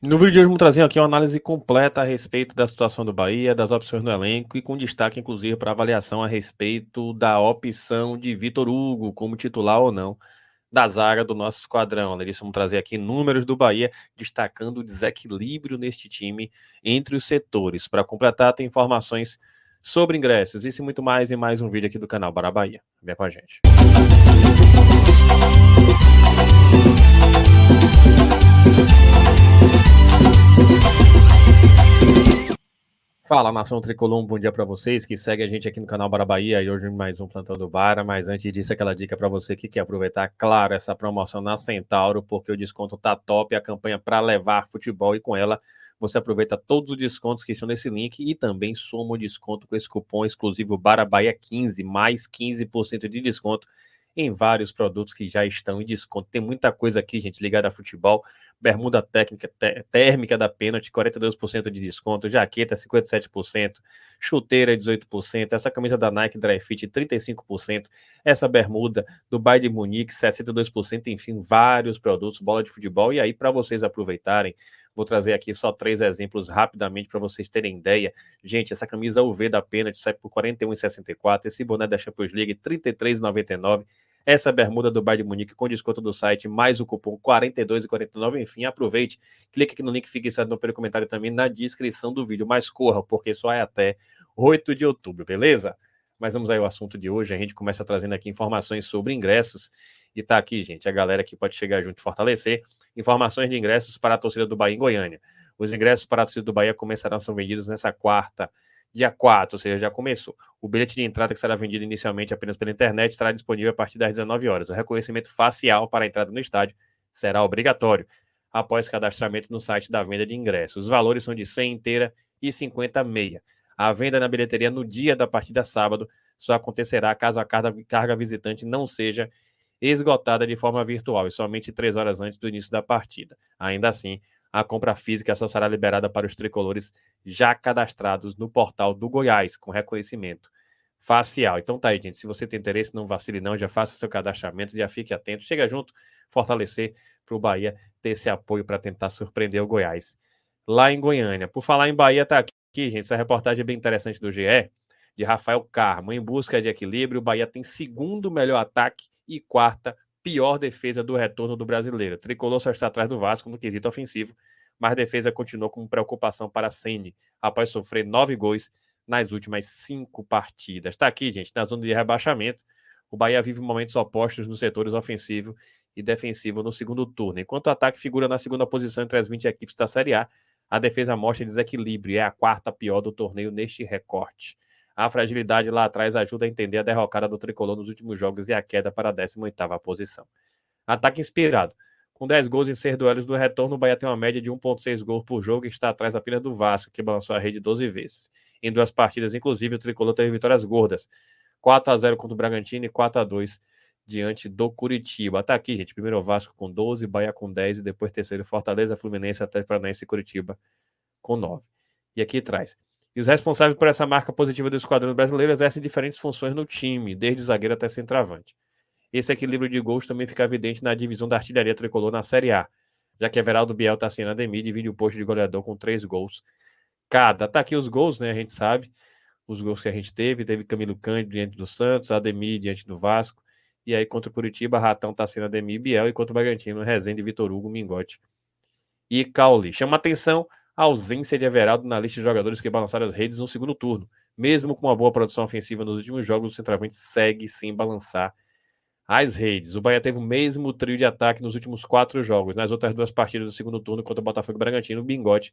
No vídeo de hoje, vamos trazer aqui uma análise completa a respeito da situação do Bahia, das opções no elenco e com destaque, inclusive, para avaliação a respeito da opção de Vitor Hugo como titular ou não da zaga do nosso esquadrão. Além disso, vamos trazer aqui números do Bahia, destacando o desequilíbrio neste time entre os setores. Para completar, tem informações sobre ingressos. Isso e muito mais em mais um vídeo aqui do canal Bora Bahia. Vem com a gente. Fala, nação tricolor, um bom dia para vocês que seguem a gente aqui no canal Bora Bahia e hoje mais um Plantão do Bara, mas antes disso aquela dica para você que quer aproveitar, claro, essa promoção na Centauro, porque o desconto tá top, a campanha para levar futebol e com ela você aproveita todos os descontos que estão nesse link e também soma o desconto com esse cupom exclusivo Bara Bahia 15, mais 15% de desconto em vários produtos que já estão em desconto. Tem muita coisa aqui, gente, ligada a futebol. Bermuda técnica, térmica da Pênalti, 42% de desconto. Jaqueta, 57%. Chuteira, 18%. Essa camisa da Nike Dry Fit, 35%. Essa bermuda do Bayern de Munique, 62%. Enfim, vários produtos, bola de futebol. E aí, para vocês aproveitarem, vou trazer aqui só 3 exemplos rapidamente para vocês terem ideia. Gente, essa camisa UV da Pênalti sai por R$ 41,64. Esse boné da Champions League, R$ 33,99. Essa bermuda do Bayern de Munique com desconto do site, mais o cupom 42,49. Enfim, aproveite, clique aqui no link fixado no primeiro comentário também na descrição do vídeo. Mas corra, porque só é até 8 de outubro, beleza? Mas vamos aí ao assunto de hoje. A gente começa trazendo aqui informações sobre ingressos. E tá aqui, gente, a galera que pode chegar junto e fortalecer. Informações de ingressos para a torcida do Bahia em Goiânia. Os ingressos para a torcida do Bahia começarão a ser vendidos nessa quarta, dia 4, ou seja, já começou. O bilhete de entrada, que será vendido inicialmente apenas pela internet, estará disponível a partir das 19 horas. O reconhecimento facial para a entrada no estádio será obrigatório, após cadastramento no site da venda de ingressos. Os valores são de 100 inteira e 50 meia. A venda na bilheteria no dia da partida sábado só acontecerá caso a carga visitante não seja esgotada de forma virtual e somente 3 horas antes do início da partida. Ainda assim, a compra física só será liberada para os tricolores já cadastrados no portal do Goiás, com reconhecimento facial. Então tá aí, gente. Se você tem interesse, não vacile não, já faça seu cadastramento, já fique atento. Chega junto, fortalecer para o Bahia ter esse apoio para tentar surpreender o Goiás lá em Goiânia. Por falar em Bahia, tá aqui, gente, essa reportagem é bem interessante do GE, de Rafael Carmo. Em busca de equilíbrio, o Bahia tem segundo melhor ataque e quarta pior defesa do retorno do brasileiro. Tricolor só está atrás do Vasco no quesito ofensivo, mas a defesa continuou com preocupação para Ceni, após sofrer 9 gols nas últimas 5 partidas. Está aqui, gente, na zona de rebaixamento. O Bahia vive momentos opostos nos setores ofensivo e defensivo no segundo turno. Enquanto o ataque figura na segunda posição entre as 20 equipes da Série a defesa mostra desequilíbrio e é a quarta pior do torneio neste recorte. A fragilidade lá atrás ajuda a entender a derrocada do tricolor nos últimos jogos e a queda para a 18ª posição. Ataque inspirado. Com 10 gols em 6 duelos do retorno, o Bahia tem uma média de 1,6 gols por jogo e está atrás apenas do Vasco, que balançou a rede 12 vezes. Em 2 partidas, inclusive, o tricolor teve vitórias gordas. 4-0 contra o Bragantino e 4-2 diante do Curitiba. Tá aqui, gente. Primeiro o Vasco com 12, Bahia com 10 e depois terceiro Fortaleza, Fluminense, Atlético Paranaense e Curitiba com 9. E aqui traz. E os responsáveis por essa marca positiva do esquadrão brasileiro exercem diferentes funções no time, desde zagueiro até centroavante. Esse equilíbrio de gols também fica evidente na divisão da artilharia tricolor na Série A, já que Everaldo Biel está sendo Ademir divide o posto de goleador com 3 gols cada. Tá aqui os gols, né? A gente sabe os gols que a gente teve Camilo Cândido diante do Santos, Ademir diante do Vasco, e aí contra o Curitiba, Ratão tá sendo Ademir e Biel, e contra o Bragantino, Rezende, Vitor Hugo, Mingote e Cauli. Chama atenção a ausência de Everaldo na lista de jogadores que balançaram as redes no segundo turno. Mesmo com uma boa produção ofensiva nos últimos jogos, o centroavante segue sem balançar as redes. O Bahia teve o mesmo trio de ataque nos últimos 4 jogos. Nas outras 2 partidas do segundo turno contra o Botafogo e Bragantino, o Bingote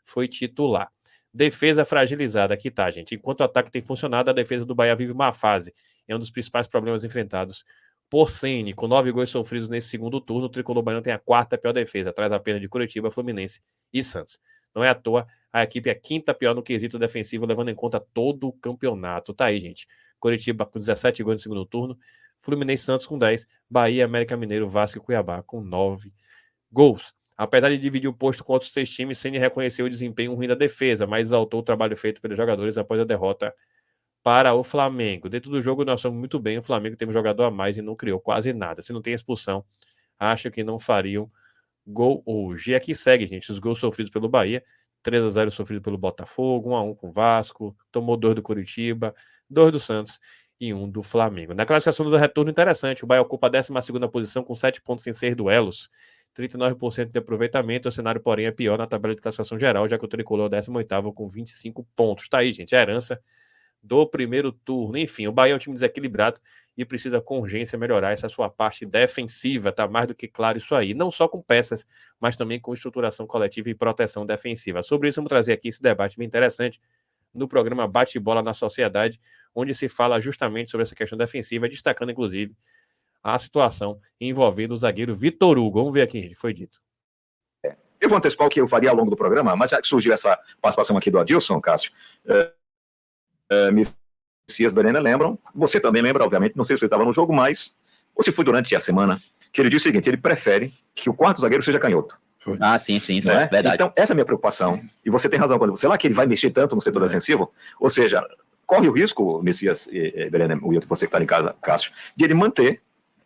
foi titular. Defesa fragilizada. Aqui tá, gente. Enquanto o ataque tem funcionado, a defesa do Bahia vive uma fase. É um dos principais problemas enfrentados por Ceni. Com 9 gols sofridos nesse segundo turno, o tricolor baiano tem a quarta pior defesa, atrás apenas de Curitiba, Fluminense e Santos. Não é à toa, a equipe é a quinta pior no quesito defensivo, levando em conta todo o campeonato. Tá aí, gente. Curitiba com 17 gols no segundo turno, Fluminense, Santos com 10, Bahia, América Mineiro, Vasco e Cuiabá com 9 gols. Apesar de dividir o posto com outros 6 times, Ceni reconheceu o desempenho ruim da defesa, mas exaltou o trabalho feito pelos jogadores após a derrota para o Flamengo. Dentro do jogo, nós somos muito bem. O Flamengo teve um jogador a mais e não criou quase nada. Se não tem expulsão, acho que não fariam gol hoje. E aqui segue, gente, os gols sofridos pelo Bahia. 3-0 sofrido pelo Botafogo, 1-1 com o Vasco, tomou 2 do Coritiba, 2 do Santos e 1 do Flamengo. Na classificação do retorno, interessante, o Bahia ocupa a 12ª posição com 7 pontos em 6 duelos, 39% de aproveitamento. O cenário, porém, é pior na tabela de classificação geral, já que o Tricolor é o 18º com 25 pontos. Tá aí, gente, a herança do primeiro turno. Enfim, o Bahia é um time desequilibrado e precisa com urgência melhorar essa sua parte defensiva, tá mais do que claro isso aí, não só com peças, mas também com estruturação coletiva e proteção defensiva. Sobre isso, vamos trazer aqui esse debate bem interessante no programa Bate-Bola na Sociedade, onde se fala justamente sobre essa questão defensiva, destacando, inclusive, a situação envolvendo o zagueiro Vitor Hugo. Vamos ver aqui, gente, foi dito. Eu vou antecipar o que eu faria ao longo do programa, mas já que surgiu essa participação aqui do Adilson, Cássio, Messias Berena lembram, você também lembra, obviamente, não sei se você estava no jogo, mas, ou se foi durante a semana, que ele disse o seguinte, ele prefere que o quarto zagueiro seja canhoto. Ah, sim, isso é verdade. Então, essa é a minha preocupação, e você tem razão, quando você lá que ele vai mexer tanto no setor defensivo, ou seja, corre o risco, Messias Berena, você que está em casa, Cássio, de ele manter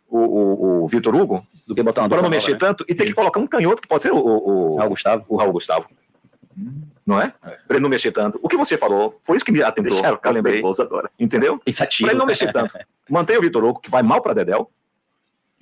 o Vitor Hugo, do que botar para não mexer tanto, e ter que colocar um canhoto, que pode ser o Raul Gustavo. Não é? Para ele não mexer tanto. O que você falou, foi isso que me atentou. Eu lembrei agora. Entendeu? Pensativo. Para ele não mexer tanto. Mantém o Vitor Hugo, que vai mal para Dedéu.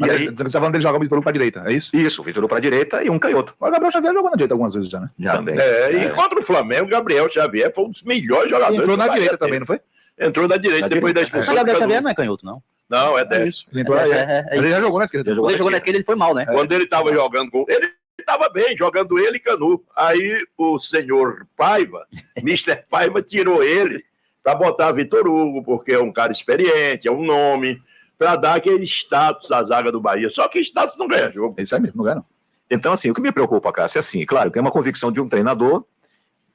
E aí, você está falando dele jogar o Vitor Hugo para a direita, é isso? Isso, o Vitor Hugo para a direita e um canhoto. O Gabriel Xavier jogou na direita algumas vezes já, né? Já também. E contra o Flamengo, o Gabriel Xavier foi um dos melhores jogadores. Entrou na direita também, não foi? Entrou na direita depois da expulsão. Mas o Gabriel Xavier não é canhoto, não. Não, é 10. Isso. Ele entrou ele já jogou na esquerda. Quando ele jogou na esquerda, ele foi mal, né? Quando ele estava jogando com ele estava bem, jogando ele e Canu. Aí o senhor Paiva, Mr. Paiva, tirou ele para botar Vitor Hugo, porque é um cara experiente, é um nome, para dar aquele status à zaga do Bahia. Só que status não ganha jogo. Isso aí mesmo, não ganha não. Então, assim, o que me preocupa, Cássio, é assim, claro, que é uma convicção de um treinador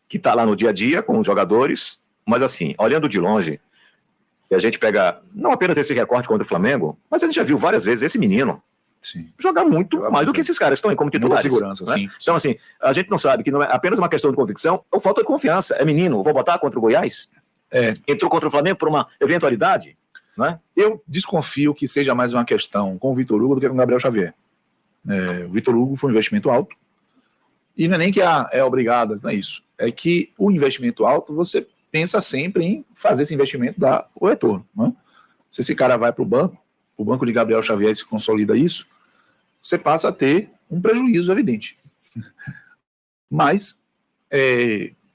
que está lá no dia a dia com os jogadores, mas assim, olhando de longe, e a gente pega não apenas esse recorte contra o Flamengo, mas a gente já viu várias vezes esse menino jogar muito mais do que esses caras que estão aí como titulares. Muita segurança, né? sim. Então, assim, a gente não sabe que não é apenas uma questão de convicção ou falta de confiança. É menino, vou botar contra o Goiás? Entrou contra o Flamengo por uma eventualidade? Né? Eu desconfio que seja mais uma questão com o Vitor Hugo do que com o Gabriel Xavier. O Vitor Hugo foi um investimento alto e não é nem que é obrigado, não é isso. É que o investimento alto, você pensa sempre em fazer esse investimento dar o retorno. Né? Se esse cara vai para o banco de Gabriel Xavier se consolida isso, você passa a ter um prejuízo evidente. Mas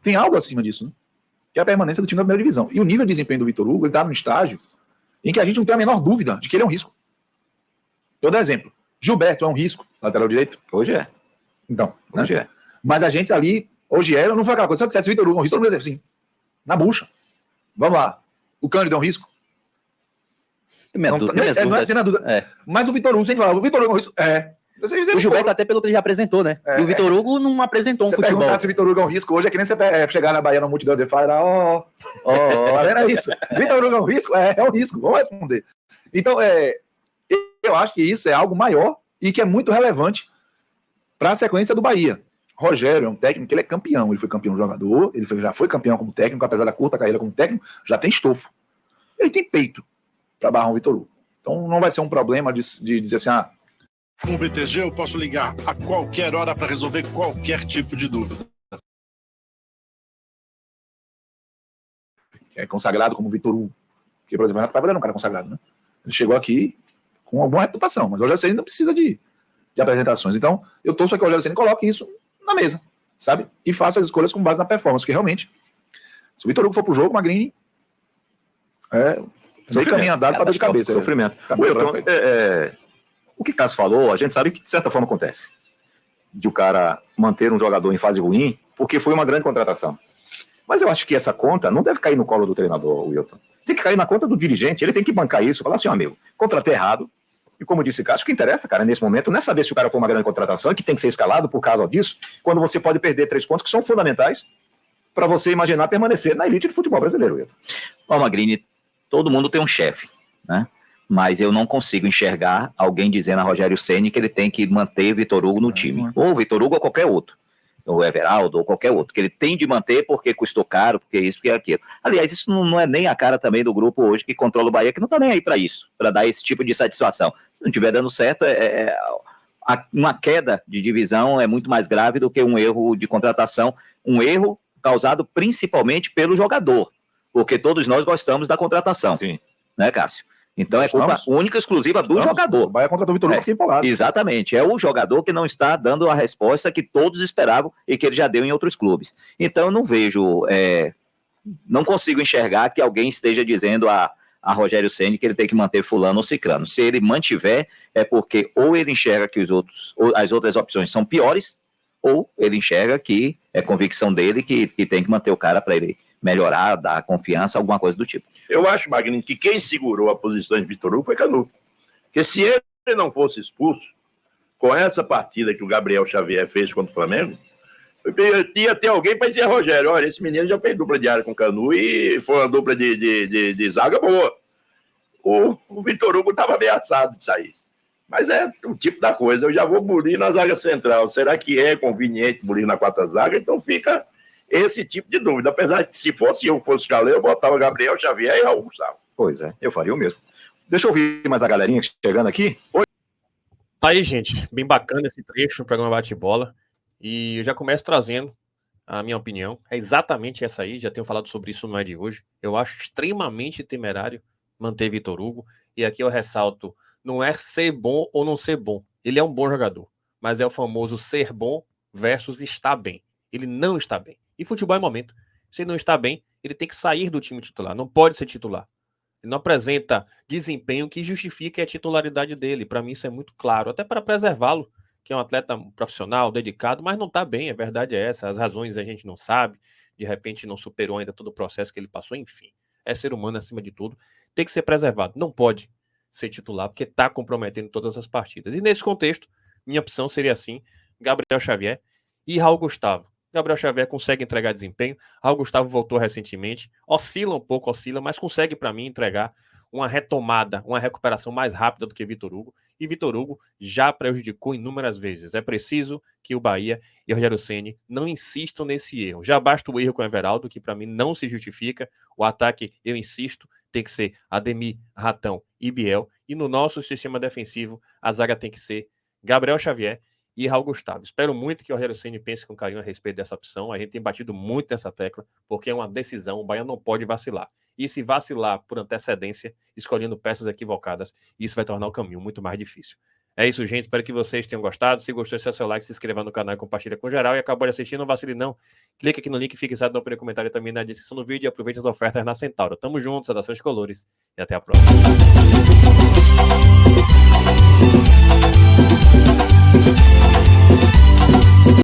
tem algo acima disso, né? Que é a permanência do time da primeira divisão. E o nível de desempenho do Vitor Hugo, ele está num estágio em que a gente não tem a menor dúvida de que ele é um risco. Eu dou exemplo. Gilberto é um risco, lateral direito? Hoje é. Então, hoje é. Mas a gente ali, hoje não foi aquela coisa, se eu dissesse Vitor Hugo é um risco, eu não ia dizer, sim, na bucha. Vamos lá. O Cândido é um risco? Tem dúvida. Mas o Vitor Hugo, sempre fala, o Vitor Hugo é um risco? O Gilberto até pelo que ele já apresentou, né? E o Vitor Hugo não apresentou um futebol. Você perguntar se o Vitor Hugo é um risco hoje, é que nem você chegar na Bahia na multidão e falar, era isso. Vitor Hugo é um risco? É um risco, vamos responder. Então, eu acho que isso é algo maior e que é muito relevante para a sequência do Bahia. Rogério é um técnico que ele é campeão, ele foi campeão jogador, já foi campeão como técnico, apesar da curta carreira como técnico, já tem estofo. Ele tem peito para barrar o Vitor Hugo. Então não vai ser um problema de dizer assim, no BTG eu posso ligar a qualquer hora para resolver qualquer tipo de dúvida. É consagrado como Vitor Hugo. Porque, por exemplo, o Renato Paiva não é um cara consagrado, né? Ele chegou aqui com alguma reputação, mas o Rogério Ceni não precisa de apresentações. Então, eu torço para que o Rogério Ceni coloque isso na mesa, sabe? E faça as escolhas com base na performance, porque realmente, se o Vitor Hugo for pro jogo, Magrini meio caminho andado para dor de cabeça. Sofrimento. O que Cássio falou, a gente sabe que de certa forma acontece. De o cara manter um jogador em fase ruim, porque foi uma grande contratação. Mas eu acho que essa conta não deve cair no colo do treinador, Wilton. Tem que cair na conta do dirigente, ele tem que bancar isso, falar assim, amigo, contratei errado, e como disse Cássio, o que interessa, cara, nesse momento, não é saber se o cara foi uma grande contratação, que tem que ser escalado por causa disso, quando você pode perder 3 pontos que são fundamentais para você imaginar permanecer na elite do futebol brasileiro, Wilton. Ó, Magrini, todo mundo tem um chefe, né? Mas eu não consigo enxergar alguém dizendo a Rogério Ceni que ele tem que manter Vitor Hugo no time. Ou Vitor Hugo ou qualquer outro. Ou Everaldo ou qualquer outro. Que ele tem de manter porque custou caro, porque isso, porque aquilo. Aliás, isso não é nem a cara também do grupo hoje que controla o Bahia, que não tá nem aí para isso, para dar esse tipo de satisfação. Se não estiver dando certo, uma queda de divisão é muito mais grave do que um erro de contratação, um erro causado principalmente pelo jogador, porque todos nós gostamos da contratação, Sim. né, Cássio? Então é culpa única e exclusiva do jogador. O Bahia contratou o Vitor Hugo, fiquei empolgado. Exatamente, é o jogador que não está dando a resposta que todos esperavam e que ele já deu em outros clubes. Então eu não vejo, não consigo enxergar que alguém esteja dizendo a Rogério Ceni que ele tem que manter fulano ou ciclano. Se ele mantiver, é porque ou ele enxerga que as outras opções são piores, ou ele enxerga que é convicção dele que tem que manter o cara para ele melhorar, dar confiança, alguma coisa do tipo. Eu acho, Magninho, que quem segurou a posição de Vitor Hugo foi Canu. Porque se ele não fosse expulso, com essa partida que o Gabriel Xavier fez contra o Flamengo, ia ter alguém para dizer, Rogério, olha, esse menino já fez dupla de área com o Canu e foi uma dupla de zaga boa. O Vitor Hugo estava ameaçado de sair. Mas é o tipo da coisa, eu já vou bulir na zaga central. Será que é conveniente bulir na quarta zaga? Então fica esse tipo de dúvida. Apesar de que se fosse eu que fosse Calê, eu botava Gabriel Xavier e Raul Gustavo. Pois é, eu faria o mesmo. Deixa eu ouvir mais a galerinha chegando aqui. Tá aí, gente. Bem bacana esse trecho no programa Bate-Bola. E eu já começo trazendo a minha opinião. É exatamente essa aí. Já tenho falado sobre isso, não é de hoje. Eu acho extremamente temerário manter Vitor Hugo. E aqui eu ressalto, não é ser bom ou não ser bom. Ele é um bom jogador. Mas é o famoso ser bom versus estar bem. Ele não está bem. E futebol é momento. Se ele não está bem, ele tem que sair do time titular. Não pode ser titular. Ele não apresenta desempenho que justifique a titularidade dele. Para mim isso é muito claro. Até para preservá-lo, que é um atleta profissional, dedicado, mas não está bem. A verdade é essa. As razões a gente não sabe. De repente não superou ainda todo o processo que ele passou. Enfim, é ser humano acima de tudo. Tem que ser preservado. Não pode ser titular, porque está comprometendo todas as partidas. E nesse contexto, minha opção seria assim, Gabriel Xavier e Raul Gustavo. Gabriel Xavier consegue entregar desempenho, Raul Gustavo voltou recentemente, oscila, mas consegue para mim entregar uma retomada, uma recuperação mais rápida do que Vitor Hugo, e Vitor Hugo já prejudicou inúmeras vezes. É preciso que o Bahia e o Rogério Ceni não insistam nesse erro. Já basta o erro com o Everaldo, que para mim não se justifica. O ataque, eu insisto, tem que ser Ademir, Ratão e Biel, e no nosso sistema defensivo a zaga tem que ser Gabriel Xavier e Raul Gustavo. Espero muito que o Rogério Ceni pense com carinho a respeito dessa opção. A gente tem batido muito nessa tecla, porque é uma decisão, o Bahia não pode vacilar. E se vacilar por antecedência, escolhendo peças equivocadas, isso vai tornar o caminho muito mais difícil. É isso, gente. Espero que vocês tenham gostado. Se gostou, deixa seu like, se inscreva no canal e compartilha com geral. E acabou de assistir, não vacile não. Clica aqui no link fixado no primeiro comentário também na descrição do vídeo e aproveite as ofertas na Centauro. Tamo junto, saudações colores e até a próxima.